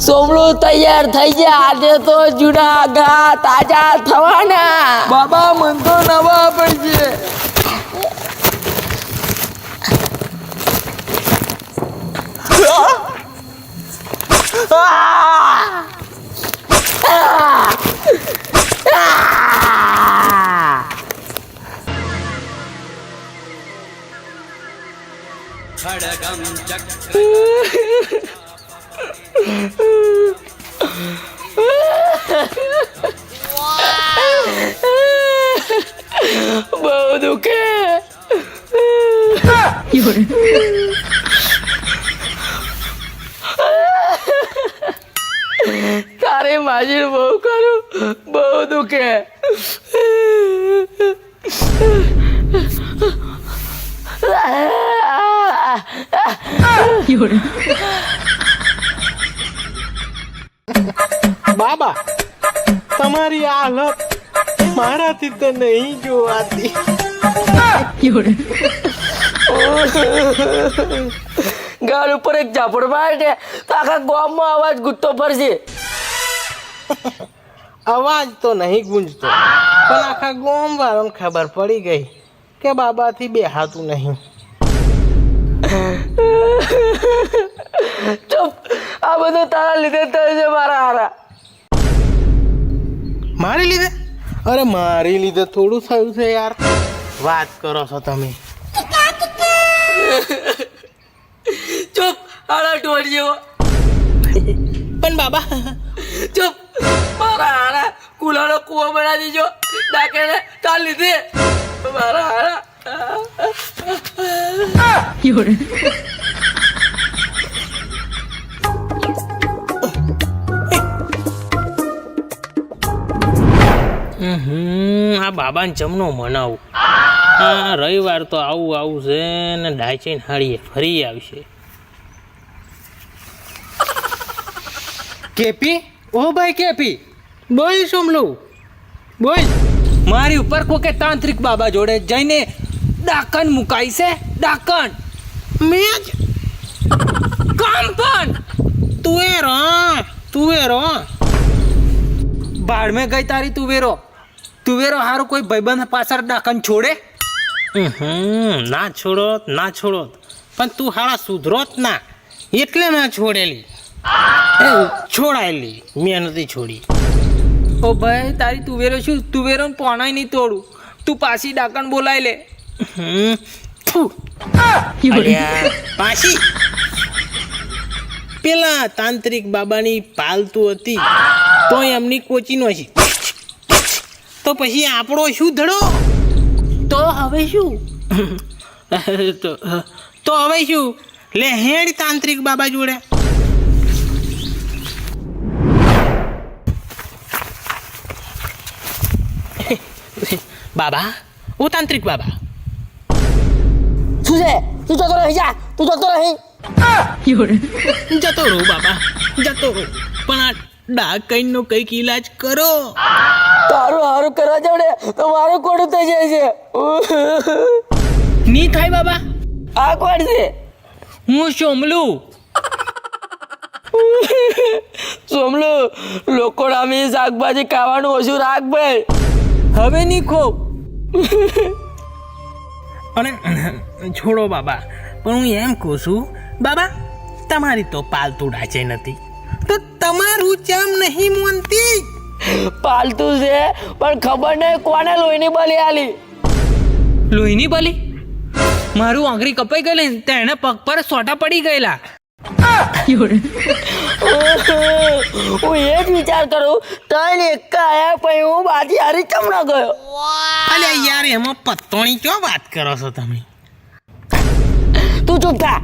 સોમલું તૈયાર થઈ ગયા. આજે તો જૂના ઘા તાજા થવાના. બાબા મન તો નવા પડશે. બહુ દુખે. તારે માજી બહુ કરું, બહુ દુખે. બાબા તમારી આ હાલત મારાથી તો નહીં જોવાતી. ગાળ ઉપર એક ઝાપડ મારે તો આખા ગામમાં અવાજ ગુસ્તો ફરશે. અવાજ તો નહીં ગુંજતો, પણ આખા ગામ વાળાને ખબર પડી ગઈ કે બાબાથી બેહાતું નહીં. ચૂપ. આ બધું તારા લીધે થાય છે મારા હારા. મારી લીધે? અરે મારી લીધે થોડું થયું છે યાર. વાત કરો છો તમે. ચૂપ. હાડા ઢોળ જેવો. પણ બાબા ચૂપ. મારા હારા કુલાનો કૂવો બનાવી દીજો. ડાકે ને તાર લીધે મારા હારા. આ બાબાને જમનો મનાવું. આ રવિવાર તો આવું છે ને ડાચીને હાડીએ ફરી આવશે. કેપી, ઓ ભાઈ કેપી, બોલ સોમલું બોલ. મારી ઉપર કોકે તાંત્રિક બાબા જોડે જઈને ડાકણ મુકાઈ છે. ડાકણ મેં જ કામ પણ તુવેરો બાળ મેં ગઈ તારી તુવેરો હારું કોઈ ભાઈબંધ પાછળ ડાકણ છોડે? ના છોડોત પણ તું હાળા સુધરોત ના એટલે મેં છોડેલી. છોડાયેલી મેં નથી છોડી. ઓ ભાઈ તારી તુવેરો શું તુવેરો પોણાય નહીં તોડું. તું પાછી ડાકણ બોલાય લે. પાછી પેલા તાંત્રિક બાબાની પાલતું હતી તો એમની કોચી નો છે. તો પછી આપણો શું ધડો? તો હવે શું લે હેડ તાંત્રિક બાબા જોડે. બાબા, ઓ તાંત્રિક બાબા, શું છે? તું જતો રહી જા. તું જતો રહી. જતો રહું બાબા, જતો રહું. પણ આ ડાકણનો કંઈક ઈલાજ કરો. તારું હારું કરવા જાવ ને તો મારું કોડું થઈ જાય છે. નહીં થાય બાબા. આ કોણ છે? હું સોમલું. સોમલું, લોકો નામી શાકભાજી ખાવાનું ઓછું રાખ ભાઈ. હવે નહીં ખો. અને છોડો બાબા, પણ હું એમ કહું છું બાબા, તમારી તો પાલતુ ડાચે નથી તો તમારું ચમ નહીં મોનતી? પાલતું છે પણ ખબર નહીં કોને લોહીની બલી આલી. લોહીની બલી? મારું આંગળી કપાઈ ગયેલી તેને પગ પર સોટા પડી ગયેલા. હું એ જ વિચાર કરું તને એકા આયા પછી હું બાજી હારી ચમ ન ગયો. અલે યાર એમાં પત્તોણી ક્યાં વાત કરો છો તમે? તું ચૂપ થા.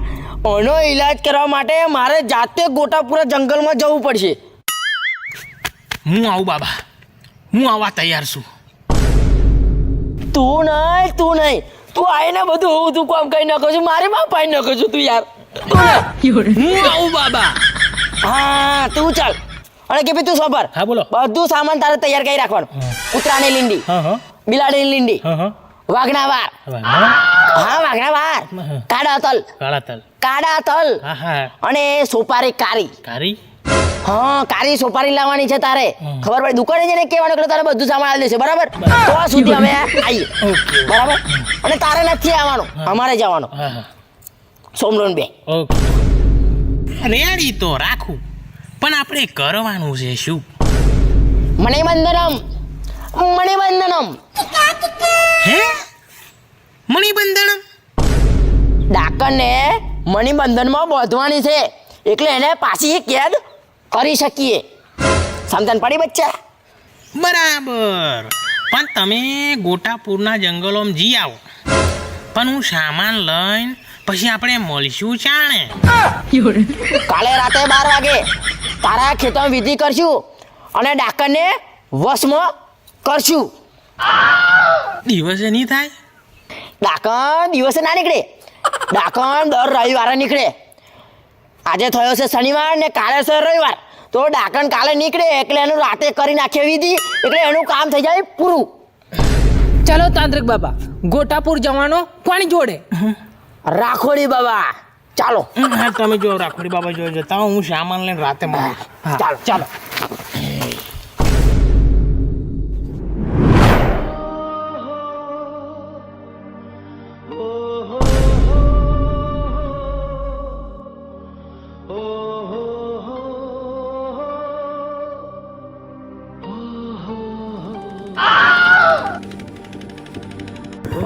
આનો ઈલાજ કરવા માટે મારે જાતે ગોટાપુરા જંગલમાં જવું પડશે. હું આવું બાબા, હું આવવા તૈયાર છું. તું નહીં તું આવીને બધું હું તું કામ કરી નાખો છું. મારી માં પાઈ નાખો છું તું યાર. હું આવું બાબા. હા તું ચાલ. અને કે તું સબર. હા બોલો. બધું સામાન તારે તૈયાર કરી રાખવાનું. કૂતરાની લીંડી, બિલાડીની લીંડી, વાઘના વાર. હા વાઘના વાર. કાળા તલ હા અને સોપારી કારી. હા કાળી સોપારી લાવવાની છે તારે ખબર પડે દુકાને જઈને કહેવાનું કે તારે બધું સામાન આવી દેશે બરાબર તો સુધી અમે આવીએ બરાબર અને તારે નથી આવવાનું અમારે જવાનું સોમલોન બે ઓકે રેડી તો રાખું પણ આપણે કરવાનું છે શું મણિબંધનમ મણિબંધનમ હે મણિબંધનમ ડાકણને મણિબંધનમાં બાંધવાની છે એટલે એને પાછી કેદ કરી શકીએ સમજણ પડી બચ્ચા બરાબર પણ તમે ગોટાપુરના જંગલોમાં જી આવો પણ હું સામાન લઈને પછી આપણે મળશું ચાણે કાલે રાતે 12 વાગે તારા ખેતરમાં વિધિ કરશું અને ડાકણને વશમાં કરશું દિવસે નહીં થાય ડાકણ દિવસે ના નીકળે ડાકણ દર રવિવારે નીકળે આજે થયો છે શનિવાર ને કાલે છે રવિવાર તો ડાકણ કાલે નીકળે એટલે એનું રાતે કરી નાખીએ વિધિ એટલે એનું કામ થઈ જાય પૂરું ચલો તાંત્રિક બાબા ગોટાપુર જવાનો કોણ જોડે રાખોડી બાબા ચાલો હા તમે જો રાખોડી બાબા જોઈ જતા હું સામાન લઈને રાતે મળું ચાલો ચાલો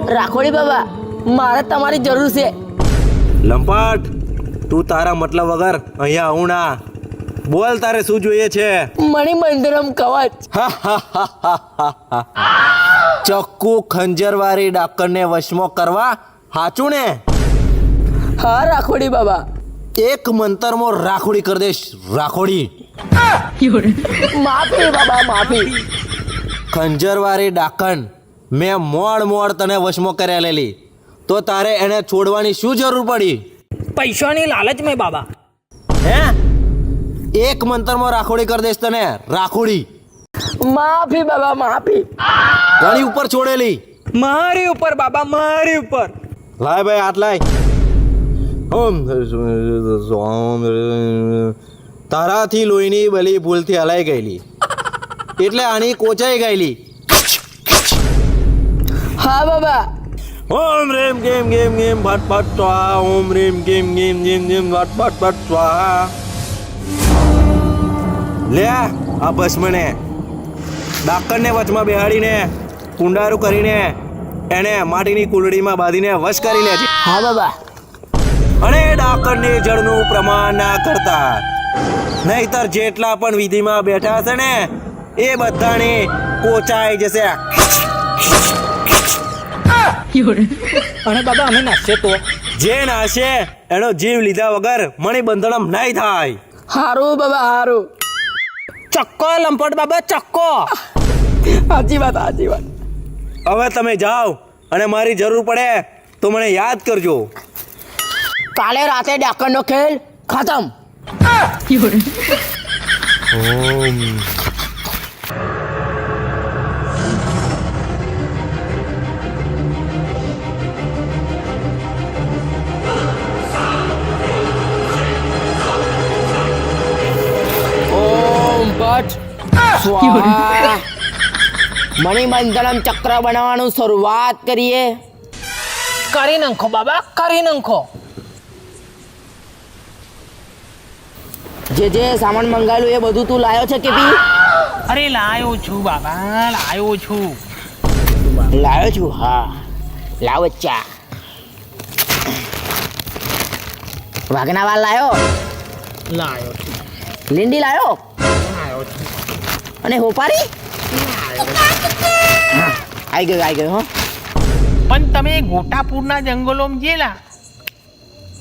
રાખોડી બાબા મારે તમારી જરૂર છે લંપાટ તું તારા મતલબ વગર અહીંયા આવું ના બોલ તારે શું જોઈએ છે મણિબંધનમ કવચ ચક્કુ ખંજરવાળી ડાકણને વશમાં કરવા હાચું ને હા રાખોડી બાબા એક મંતરમાં રાખોડી કરી દઈશ રાખોડી માફી બાબા માફી ખંજરવાળી ડાકણ મેં મોડ તને વશમાં કર્યા લેલી તો તારે એને છોડવાની શું જરૂર પડી પૈસાની લાલચ મેં બાબા હે એક મંતરમાં રાખોડી કરી દઈશ તને રાખોડી માફી બાબા માફી ઘણી ઉપર છોડેલી મારી ઉપર બાબા મારી ઉપર લાય ભાઈ હાથ લાય તારાથી લોહીની બલી ભૂલથી હલાઈ ગયેલી એટલે આની કોચાઈ ગયેલી હા બાબા ઓમ રેમ ગેમ ગેમ ગેમ ભટ ભટ સ્વાહા ઓમ રેમ ગેમ ગેમ ગેમ ગેમ ભટ ભટ ભટ સ્વાહા લે આ ભસ્મને ડાકણને વચમાં બેહાડીને કુંડારું કરીને એને માટીની કુંડળીમાં બાંધીને વશ કરી લે છે હા બાબા અને ડાકણની જળનું પ્રમાણ ના કરતા નહીતર જેટલા પણ વિધિમાં બેઠા હશે ને એ બધાની કોચાઈ જશે અને બાબા અમે નાચશે તો જે નાશે એનો જીવ લીધા વગર મણિબંધનમ નહીં થાય હારું બાબા હારું ચક્કો લંપટ બાબા ચક્કો સાચી વાત સાચી વાત હવે તમે જાઓ અને મારી જરૂર પડે તો મને યાદ કરજો કાલે રાતે ડાકણનો ખેલ ખતમ ઓમ ઓમ ભટ સ્વાહા મણિબંધનમ ચક્ર બનાવવાનું શરૂઆત કરીએ કરી નાખો બાબા કરી નાખો જે સામાન મંગાવેલું એ બધું તું લાયો છે કે ભી અરે લાયો છું બાબા લાયો છું લાયો છું હા લાવો ચા વાગનાવાલ લાયો લાયો છું લીંડી લાયો લાયો છું અને હોપારી હા, આવી ગયો હો પણ તમે ગોટાપુરના જંગલોમાં જેલા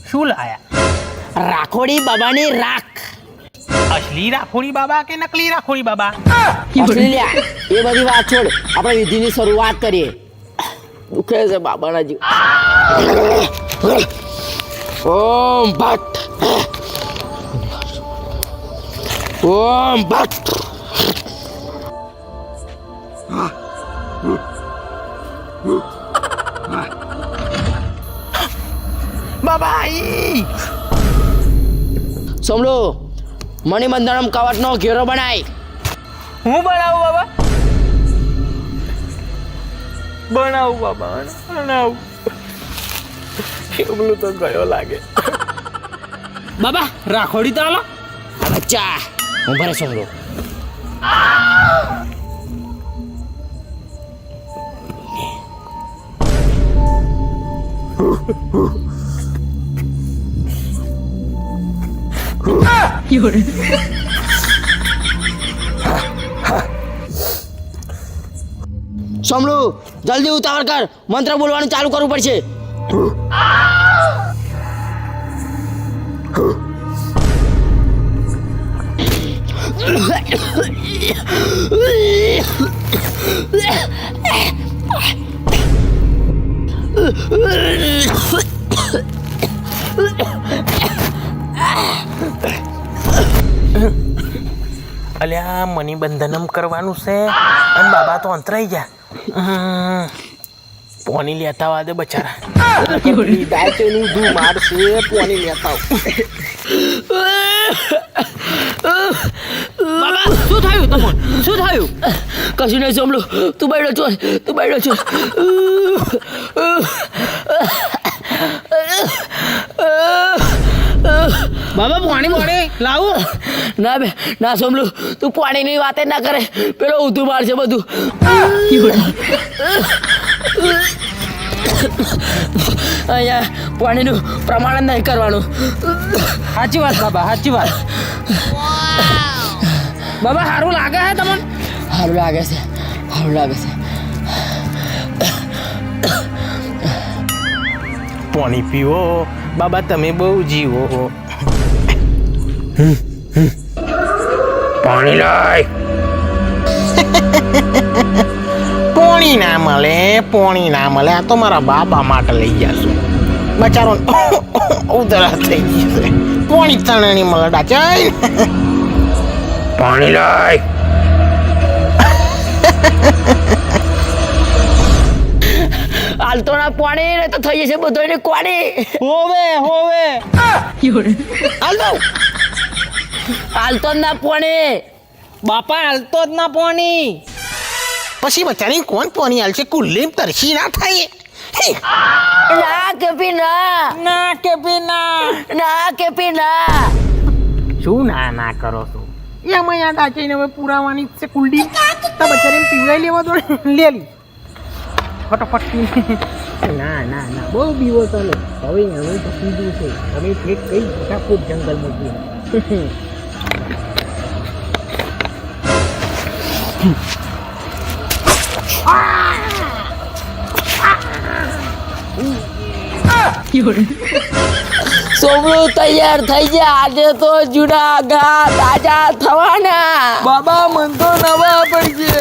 શું લાયા રાખોડી બાબાની રાખ અસલી રાખોડી બાબા કે નકલી રાખોડી બાબા ઓસ્ટ્રેલિયા એ બધી વાત છોડ આપણે વિધિની શરૂઆત કરીએ દુખે છે બાબાના જીવ ઓમ ભટ્ટ ઓમ ભટ્ટ બાબા ઈ સમલો મણિબંધનમ કવચનો ઘેરો બનાય. હું બનાવું બાબા? બનાવું બાબા, બનાવું. કેવલું તો ગયો લાગે. બાબા રાખોડી તો આલો. આ બચ્ચા હું ભરે સોમલો. સોમલું જલ્દી ઉતાવળ કર, મંત્ર બોલવાનું ચાલુ કરવું પડશે. અલ્યા મણિબંધનમ કરવાનું છે અને બાબા તો અંતરાઈ ગયા. પોની લેતા વાદે બચારા. દાયચેનું ધૂ મારશે, પોની લેતા આવ. બાબા શું થયું તમને? શું થયું? કશું નહીં સોમલું, તું બેઠો છો, તું બેઠો છો. બાબા પાણી પાણી લાવું? ના બે ના સોમલું, તું પાણીની વાત જ ના કરે, પેલો ઊંધું મારશે બધું. અહીંયા પાણીનું પ્રમાણ જ નહીં કરવાનું. સાચી વાત બાબા, સાચી વાત. બાબા સારું લાગે છે તમને? સારું લાગે છે, સારું લાગે છે. પોણી પીવો બાબા, તમે બહુ જીવો. પાણી લાય. પોણી ના મળે, પોણી ના મળે. આ તો મારા બાબા માટે લઈ જશું. બચારો ઉધરા થઈ ગઈ છે. પોણી તણે મળે ડાચાઈ. પાણી લાય. હાલતો ના પાણી ને તો થઈ જશે બધો એને કોણી. હોવે હોવે. હાલતો હાલતો જ ના પાણી. બાપા હાલતો જ ના પાણી. પછી બચારી કોણ પોણી હાલશે? કુલ્લીમ તરસી ના થાય. ના કેપી ના, ના કે ના. ના કેપી ના. શું ના ના કરો છો? એમાં યાદ આચીને હવે પુરાવાની જ છે કુંડી. તો બચારીને પીવડાઈ લેવા દો, લે લી ફટાફટ પી. ના ના ના બહુ બીવો ચાલે. હવે હવે તો પીધું છે. હવે ફેક કઈ ફટાફટ જંગલમાં પી. સોમલું તૈયાર થઈ ગયા. આજે તો જુના ઘા તાજા થવાના. બાબા મન તો નવા પડશે.